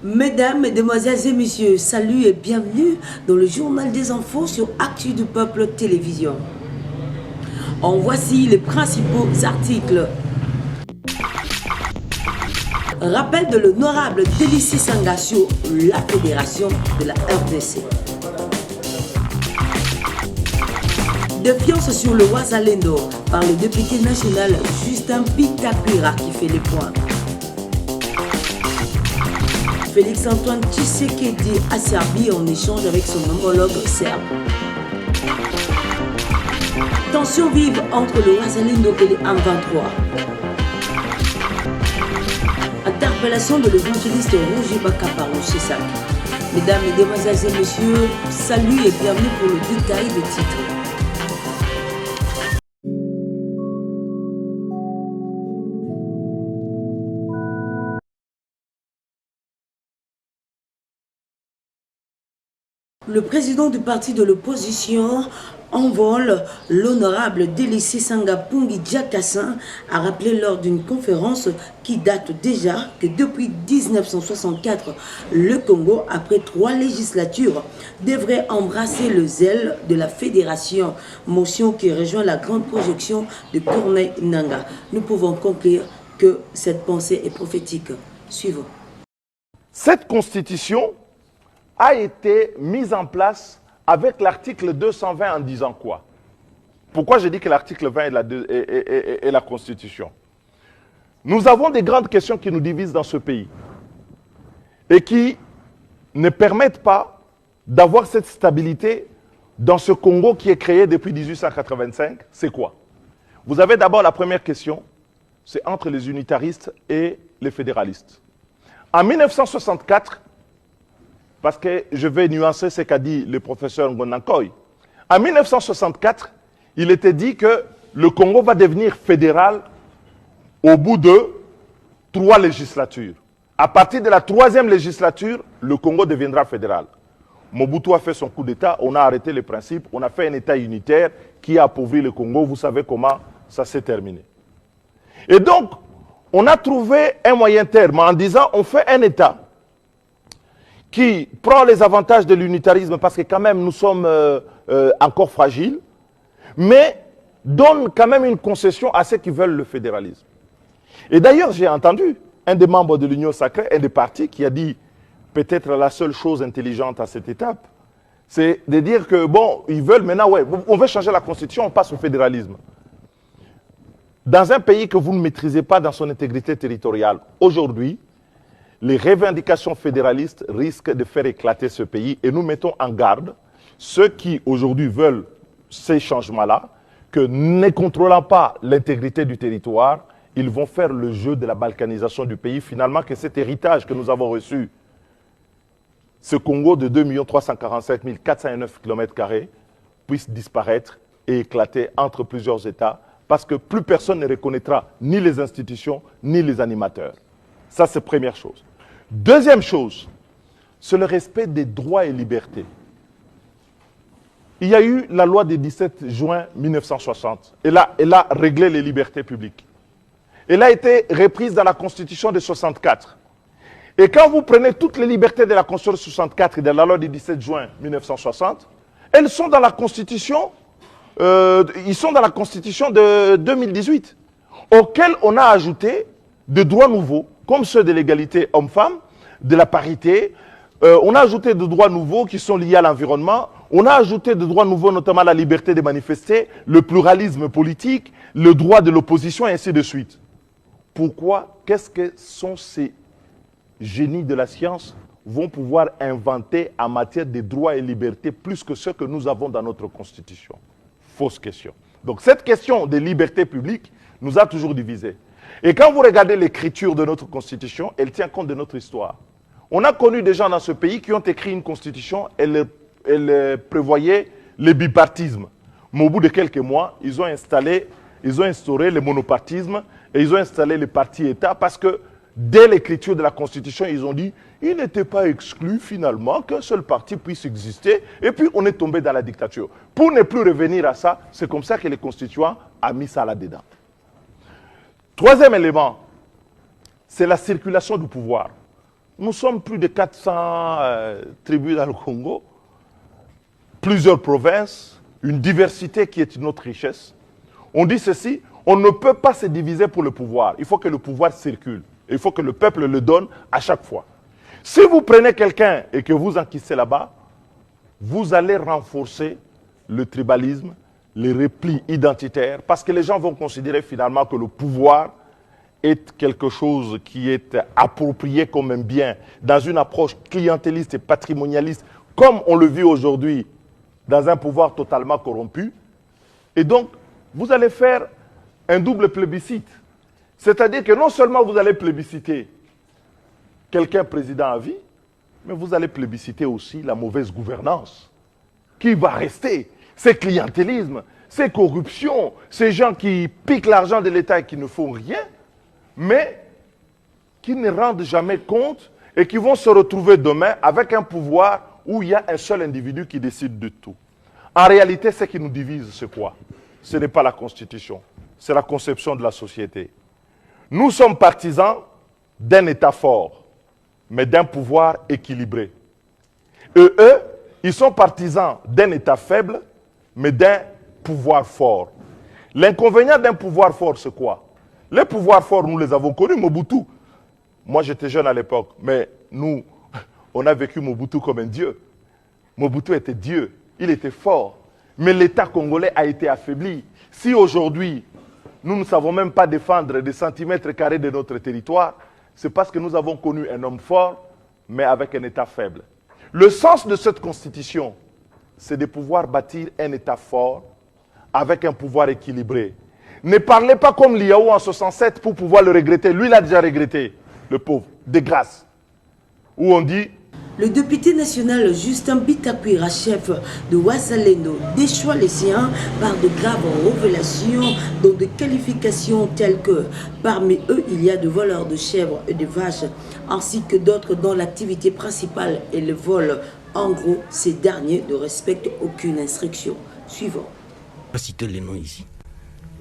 Mesdames, Mesdemoiselles et Messieurs, salut et bienvenue dans le journal des infos sur Actu du Peuple Télévision. En voici les principaux articles. Rappel de l'honorable Délicie Sanga sur la fédération de la RDC. Défiance sur le Ouazalendo par le député national Justin Pitakuira qui fait les points. Félix-Antoine Tshisekedi a servi en échange avec son homologue serbe. Tension vive entre le Ouazalendo et les M23. Interpellation de l'évangéliste Roger Bakaparo Chessac. Mesdames, Mesdemoiselles et Messieurs, salut et bienvenue pour le détail des titres. Le président du parti de l'opposition en vol, l'honorable Délicie Sanga Pungi Diakassin, a rappelé lors d'une conférence qui date déjà que depuis 1964, le Congo, après 3 législatures, devrait embrasser le zèle de la fédération, motion qui rejoint la grande projection de Corneille Nangaa. Nous pouvons conclure que cette pensée est prophétique. Suivons. Cette constitution a été mise en place avec l'article 220 en disant quoi? Pourquoi je dis que l'article 20 est la Constitution? Nous avons des grandes questions qui nous divisent dans ce pays et qui ne permettent pas d'avoir cette stabilité dans ce Congo qui est créé depuis 1885. C'est quoi? Vous avez d'abord la première question, c'est entre les unitaristes et les fédéralistes. En 1964, parce que je vais nuancer ce qu'a dit le professeur Ngonankoy. En 1964, il était dit que le Congo va devenir fédéral au bout de 3 législatures. À partir de la 3e législature, le Congo deviendra fédéral. Mobutu a fait son coup d'État, on a arrêté les principes, on a fait un État unitaire qui a appauvri le Congo. Vous savez comment ça s'est terminé. Et donc, on a trouvé un moyen terme en disant on fait un État qui prend les avantages de l'unitarisme parce que quand même nous sommes encore fragiles, mais donne quand même une concession à ceux qui veulent le fédéralisme. Et d'ailleurs, j'ai entendu un des membres de l'Union sacrée, un des partis, qui a dit peut-être la seule chose intelligente à cette étape, c'est de dire que bon, ils veulent maintenant, ouais, on veut changer la constitution, on passe au fédéralisme. Dans un pays que vous ne maîtrisez pas dans son intégrité territoriale, aujourd'hui, les revendications fédéralistes risquent de faire éclater ce pays et nous mettons en garde ceux qui aujourd'hui veulent ces changements-là, que ne contrôlant pas l'intégrité du territoire, ils vont faire le jeu de la balkanisation du pays. Finalement, que cet héritage que nous avons reçu, ce Congo de 2 345 409 km², puisse disparaître et éclater entre plusieurs États, parce que plus personne ne reconnaîtra ni les institutions, ni les animateurs. Ça, c'est la première chose. Deuxième chose, c'est le respect des droits et libertés. Il y a eu la loi du 17 juin 1960. Elle a réglé les libertés publiques. Elle a été reprise dans la Constitution de 64. Et quand vous prenez toutes les libertés de la Constitution de 64 et de la loi du 17 juin 1960, elles sont dans la Constitution, ils sont dans la Constitution de 2018, auquel on a ajouté des droits nouveaux, comme ceux de l'égalité homme-femme, de la parité. On a ajouté des droits nouveaux qui sont liés à l'environnement. On a ajouté des droits nouveaux, notamment la liberté de manifester, le pluralisme politique, le droit de l'opposition, et ainsi de suite. Pourquoi? Qu'est-ce que sont ces génies de la science vont pouvoir inventer en matière de droits et libertés plus que ceux que nous avons dans notre Constitution? Fausse question. Donc cette question des libertés publiques nous a toujours divisés. Et quand vous regardez l'écriture de notre Constitution, elle tient compte de notre histoire. On a connu des gens dans ce pays qui ont écrit une Constitution, elle prévoyait le bipartisme. Mais au bout de quelques mois, ils ont instauré le monopartisme et ils ont installé les partis-États parce que dès l'écriture de la Constitution, ils ont dit il n'était pas exclu finalement qu'un seul parti puisse exister et puis on est tombé dans la dictature. Pour ne plus revenir à ça, c'est comme ça que les constituants ont mis ça là-dedans. Troisième élément, c'est la circulation du pouvoir. Nous sommes plus de 400 tribus dans le Congo, plusieurs provinces, une diversité qui est notre richesse. On dit ceci, on ne peut pas se diviser pour le pouvoir. Il faut que le pouvoir circule. Il faut que le peuple le donne à chaque fois. Si vous prenez quelqu'un et que vous enquistez là-bas, vous allez renforcer le tribalisme, les replis identitaires, parce que les gens vont considérer finalement que le pouvoir est quelque chose qui est approprié comme un bien dans une approche clientéliste et patrimonialiste, comme on le vit aujourd'hui dans un pouvoir totalement corrompu. Et donc, vous allez faire un double plébiscite. C'est-à-dire que non seulement vous allez plébisciter quelqu'un président à vie, mais vous allez plébisciter aussi la mauvaise gouvernance. Qui va rester? Ces clientélismes, ces corruptions, ces gens qui piquent l'argent de l'État et qui ne font rien, mais qui ne rendent jamais compte et qui vont se retrouver demain avec un pouvoir où il y a un seul individu qui décide de tout. En réalité, ce qui nous divise, c'est quoi? Ce n'est pas la Constitution, c'est la conception de la société. Nous sommes partisans d'un État fort, mais d'un pouvoir équilibré. Et eux, ils sont partisans d'un État faible, mais d'un pouvoir fort. L'inconvénient d'un pouvoir fort, c'est quoi? Les pouvoirs forts, nous les avons connus, Mobutu. Moi, j'étais jeune à l'époque, mais nous, on a vécu Mobutu comme un dieu. Mobutu était Dieu, il était fort. Mais l'État congolais a été affaibli. Si aujourd'hui, nous ne savons même pas défendre des centimètres carrés de notre territoire, c'est parce que nous avons connu un homme fort, mais avec un État faible. Le sens de cette constitution, c'est de pouvoir bâtir un État fort, avec un pouvoir équilibré. Ne parlez pas comme Liao en 67 pour pouvoir le regretter. Lui, il a déjà regretté, le pauvre, de grâce. Où on dit... Le député national Justin Bitakwira, chef de Wazalendo, déchoit les siens par de graves révélations, dont des qualifications telles que parmi eux, il y a de voleurs de chèvres et de vaches, ainsi que d'autres dont l'activité principale est le vol. En gros, ces derniers ne respectent aucune instruction. Suivant. Je vais citer les noms ici.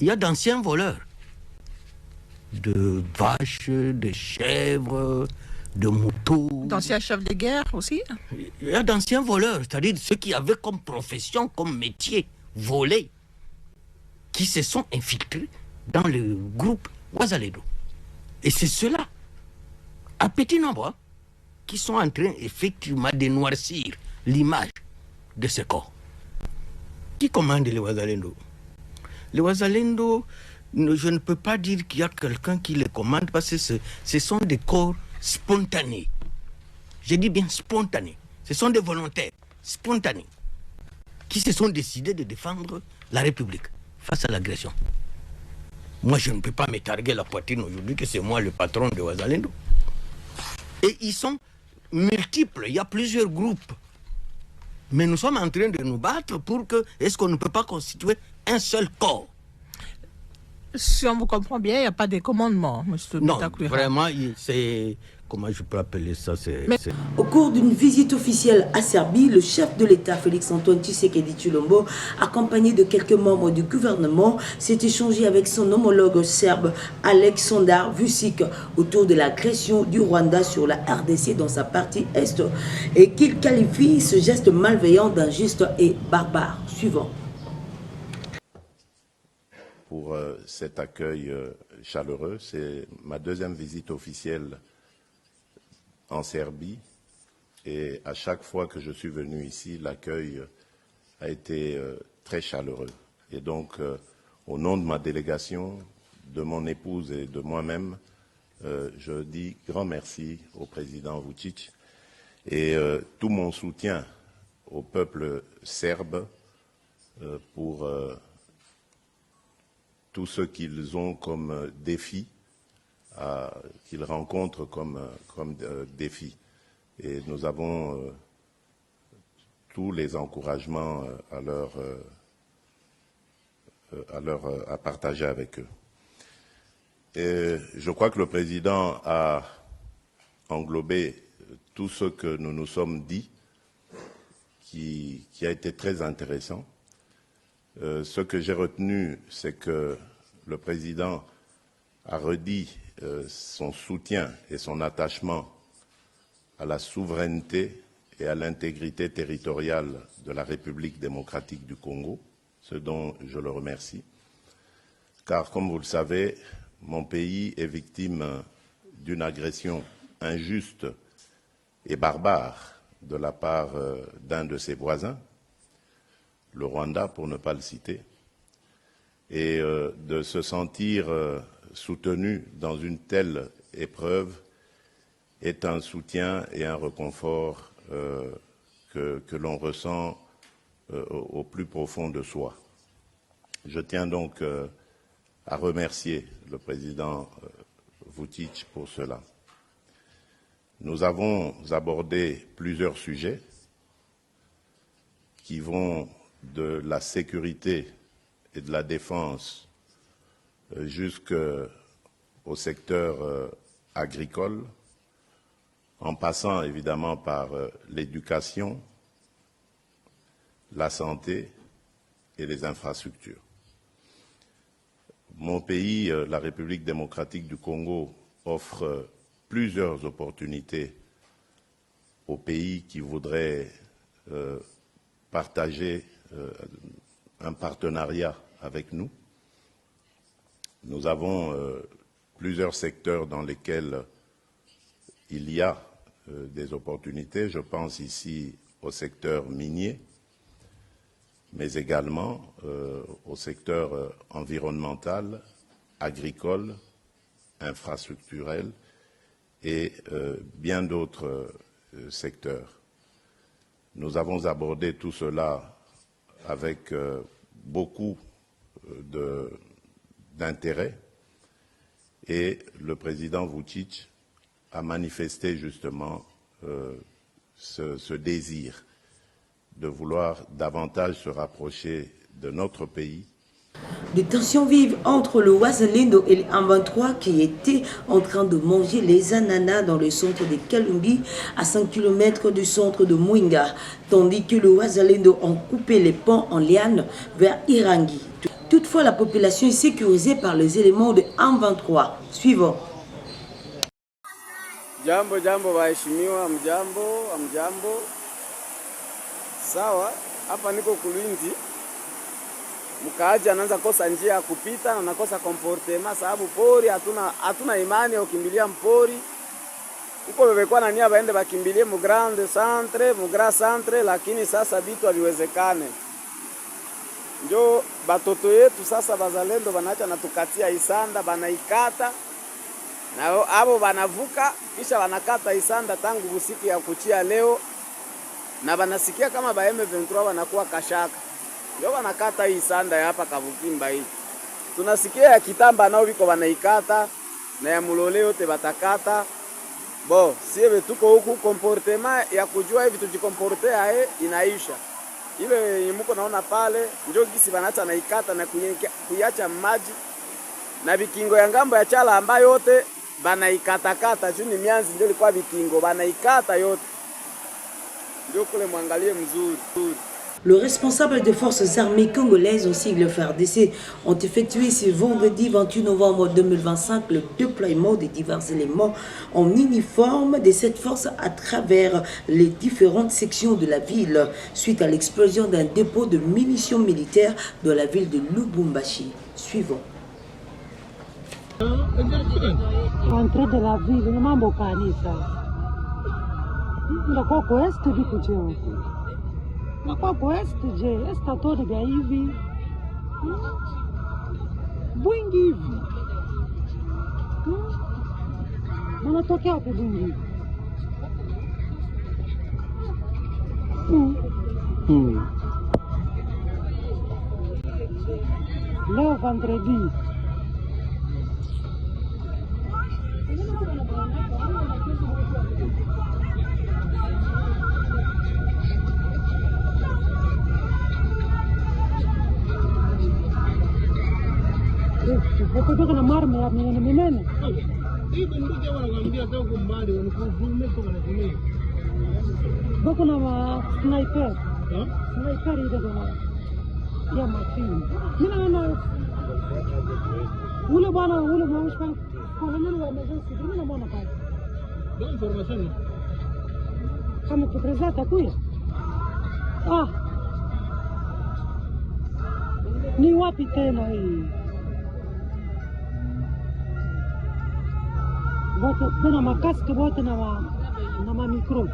Il y a d'anciens voleurs, de vaches, de chèvres, de motos. D'anciens chefs de guerre aussi. Il y a d'anciens voleurs, c'est-à-dire ceux qui avaient comme profession, comme métier, voler, qui se sont infiltrés dans le groupe Wazalendo. Et c'est ceux-là, à petit nombre, hein, qui sont en train effectivement de noircir l'image de ce corps. Qui commande les Wazalendo? Les Wazalendo, je ne peux pas dire qu'il y a quelqu'un qui les commande parce que ce sont des corps spontanés. Je dis bien spontanés. Ce sont des volontaires spontanés qui se sont décidés de défendre la République face à l'agression. Moi, je ne peux pas me targuer la poitrine aujourd'hui que c'est moi le patron de Wazalendo. Et ils sont multiples, il y a plusieurs groupes. Mais nous sommes en train de nous battre pour que... Est-ce qu'on ne peut pas constituer un seul corps? Si on vous comprend bien, il n'y a pas de commandement, M. Non, Bitakwira. vraiment, c'est... Comment je peux appeler ça? Au cours d'une visite officielle à Serbie, le chef de l'État, Félix-Antoine Tshisekedi Tshilombo, accompagné de quelques membres du gouvernement, s'est échangé avec son homologue serbe, Aleksandar Vučić, autour de l'agression du Rwanda sur la RDC dans sa partie Est, et qu'il qualifie ce geste malveillant d'injuste et barbare. Suivant. Pour cet accueil chaleureux, c'est ma deuxième visite officielle en Serbie et à chaque fois que je suis venu ici, l'accueil a été très chaleureux. Et donc, au nom de ma délégation, de mon épouse et de moi-même, je dis grand merci au président Vučić et tout mon soutien au peuple serbe pour tout ce qu'ils ont comme défi, qu'ils rencontrent comme défi. Et nous avons tous les encouragements à partager avec eux. Et je crois que le président a englobé tout ce que nous nous sommes dit, qui a été très intéressant. Ce que j'ai retenu, c'est que le président a redit son soutien et son attachement à la souveraineté et à l'intégrité territoriale de la République démocratique du Congo, ce dont je le remercie. Car, comme vous le savez, mon pays est victime d'une agression injuste et barbare de la part d'un de ses voisins, le Rwanda pour ne pas le citer, et de se sentir soutenu dans une telle épreuve est un soutien et un réconfort que l'on ressent au plus profond de soi. Je tiens donc à remercier le président Vučić pour cela. Nous avons abordé plusieurs sujets qui vont de la sécurité et de la défense jusqu'au secteur agricole, en passant évidemment par l'éducation, la santé et les infrastructures. Mon pays, la République démocratique du Congo, offre plusieurs opportunités aux pays qui voudraient partager un partenariat avec nous. Nous avons plusieurs secteurs dans lesquels il y a des opportunités. Je pense ici au secteur minier, mais également au secteur environnemental, agricole, infrastructurel et bien d'autres secteurs. Nous avons abordé tout cela avec beaucoup d'intérêt et le président Vučić a manifesté justement ce désir de vouloir davantage se rapprocher de notre pays. Des tensions vives entre le Wazalendo et les M23 qui étaient en train de manger les ananas dans le centre de Kalumbi, à 5 km du centre de Mwenga, tandis que le Wazalendo ont coupé les ponts en liane vers Irangi. Toutefois, la population est sécurisée par les éléments de M23. Suivant. Jambo jambo waheshimiwa, amjambo. Sawa, hapa niko Kulwindi. Mkaaji anaanza kosa njia ya kupita na nakosa comportement sababu pori hatuna imani ya kukimbilia mpori. Huko bebekwa na nia baende bakimbilie mu grand centre, lakini sasa vitu haviwezekane. Ndio batoto yetu sasa bazalendo banaacha natukatia isanda banaikata. Na abo banavuka kisha wanakata isanda tangu usiku ya kuchia leo na banasikia kama ba M23 wanakuwa kashaka. Ndio wanakata hii sanda ya hapa Kavukimba hii. Tunasikia ya Kitamba nao biko wanaikata na ya Mulole yote batakata. Bo, siwe tuko huku comportement ya kujua hivi tujikomportea inaisha. Ile mko naona pale ndio gisi banaacha naikata na kuiacha maji. Na bikingo ya ngambo ya Chala ambayo yote banaikatakata juu ni mianzi ndio ilikuwa bikingo banaikata yote. Ndio kule mwangalie mzuri. Le responsable des forces armées congolaises au sigle FARDC ont effectué ce vendredi 28 novembre 2025 le déploiement des divers éléments en uniforme de cette force à travers les différentes sections de la ville suite à l'explosion d'un dépôt de munitions militaires de la ville de Lubumbashi. Suivant. Entrée de la ville, mambo kanisa. Ndakuwa kwa est biko cheo. Ndakuwa kwa est je, est atori vya hivi. Bwingi hivi. Wanatokea wapi bwingi? Leo vendredi. Kutoka na marme ya minene. Hivi ndio wanakuambia toka mbali wanakuvume toka na kile. Boko na sniper. Sniper ile bwana. Ya machini. Mimi naona ule bwana ule mwashpa kwa nini wa emergency mimi naona pale. Ndio information. Kama president atakuya. Ah. Ni wapi tena hii? Wote kuna makaski wote na ma micro.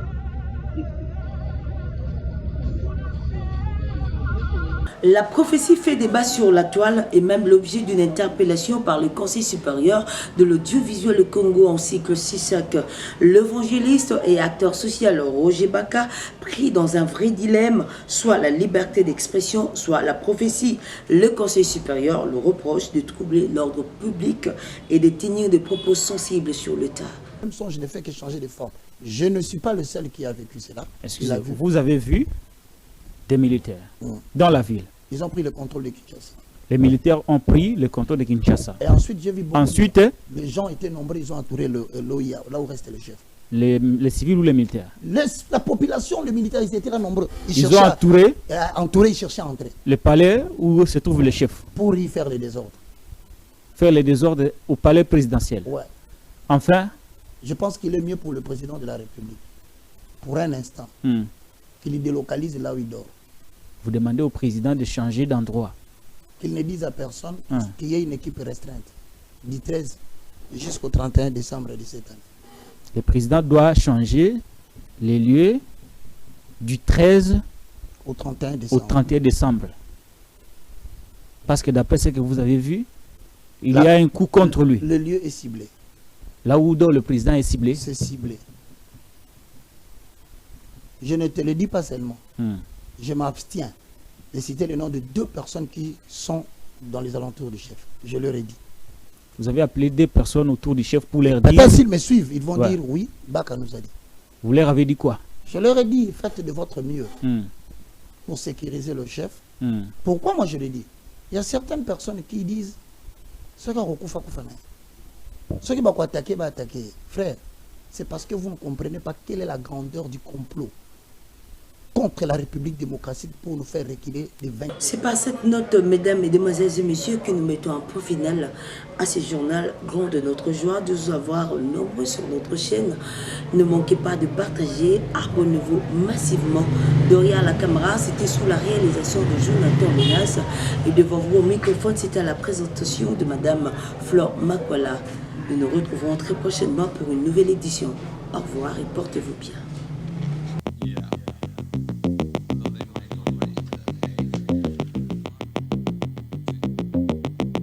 La prophétie fait débat sur la toile et même l'objet d'une interpellation par le Conseil supérieur de l'audiovisuel Congo en cycle CISAC. L'évangéliste et acteur social Roger Baka, pris dans un vrai dilemme, soit la liberté d'expression, soit la prophétie. Le Conseil supérieur le reproche de troubler l'ordre public et de tenir des propos sensibles sur l'État. Même son, je ne fais que changer de forme. Je ne suis pas le seul qui a vécu cela. Excusez-moi, vous avez vu des militaires dans la ville. Ils ont pris le contrôle de Kinshasa. Les militaires ont pris le contrôle de Kinshasa. Et ensuite, j'ai vu beaucoup les gens étaient nombreux, ils ont entouré l'OIA, là où reste le chef. Les civils ou les militaires? La population, les militaires, ils étaient là nombreux. Ils ont entouré, ils cherchaient à entrer. Le palais où se trouve le chef. Pour y faire les désordres. Faire les désordres au palais présidentiel. Ouais. Enfin, je pense qu'il est mieux pour le président de la République, pour un instant, qu'il délocalise là où il dort. Vous demandez au président de changer d'endroit. Qu'il ne dise à personne qu'il y ait une équipe restreinte, du 13 jusqu'au 31 décembre de cette année. Le président doit changer les lieux du 13 au 31 décembre. Parce que d'après ce que vous avez vu, il y a un coup contre lui. Le lieu est ciblé. Là où le président est ciblé? C'est ciblé. Je ne te le dis pas seulement. Je m'abstiens de citer le nom de 2 personnes qui sont dans les alentours du chef. Je leur ai dit. Vous avez appelé 2 personnes autour du chef pour leur dire... Maintenant, s'ils me suivent, ils vont dire oui, Baka nous a dit. Vous leur avez dit quoi? Je leur ai dit, faites de votre mieux pour sécuriser le chef. Pourquoi moi je le dis? Il y a certaines personnes qui disent ceux qui vont attaquer, va attaquer. Frère, c'est parce que vous ne comprenez pas quelle est la grandeur du complot contre la République démocratique pour nous faire reculer des 20. C'est par cette note, mesdames, mesdemoiselles et messieurs, que nous mettons un point final à ce journal. Grand de notre joie de vous avoir nombreux sur notre chaîne. Ne manquez pas de partager, abonnez-vous massivement. Derrière la caméra, c'était sous la réalisation de Jonathan Menas. Et devant vous au microphone, c'était à la présentation de Madame Flore Makwala. Nous nous retrouvons très prochainement pour une nouvelle édition. Au revoir et portez-vous bien.